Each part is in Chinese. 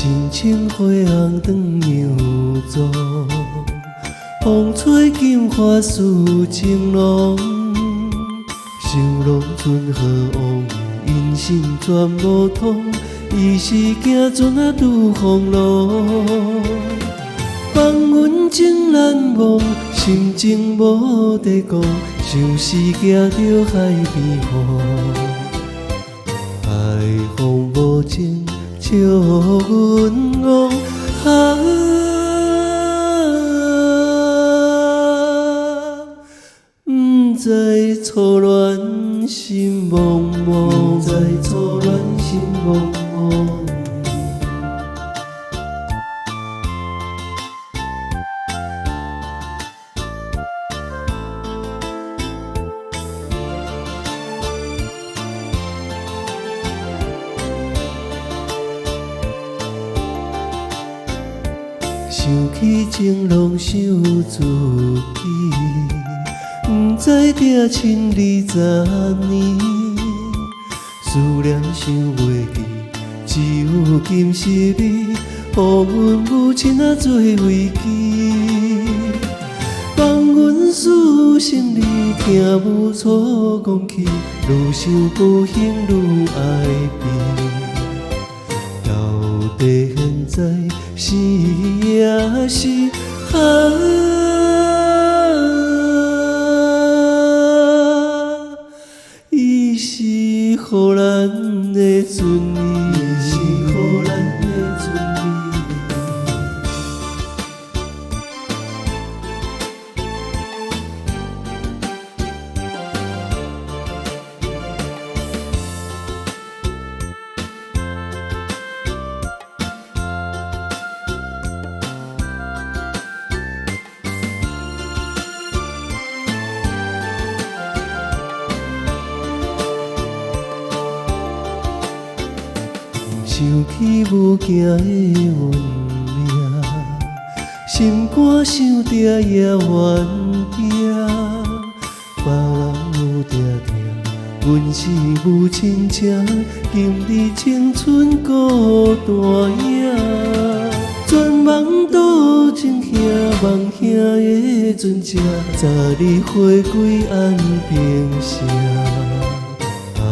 心情花红长杨座，风吹金花似情浓。想农村好王因心全无通，伊是行船仔拄风浪。放阮情难忘，心情无地讲，像是行着海边岸。海风无情，笑阮憨。不知初恋心茫茫，不知初恋心茫茫。想起情拢想自己，不知定亲20年，思念想袂记，只有今时你，予阮母亲仔做慰藉。放阮思心里，听母错讲起，愈想不幸愈爱变。到底现在是也是伊是予咱的尊严，伊是予咱的尊严。想起母亲的运命，心肝想着也怨定，别人有定定，阮是母亲情，今日青春孤单影。全望倒情兄，望兄的船只，早日回归安平城，安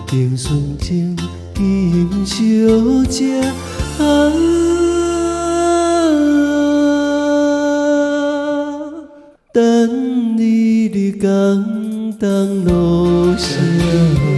平纯情。今小姐，等你的港东路上。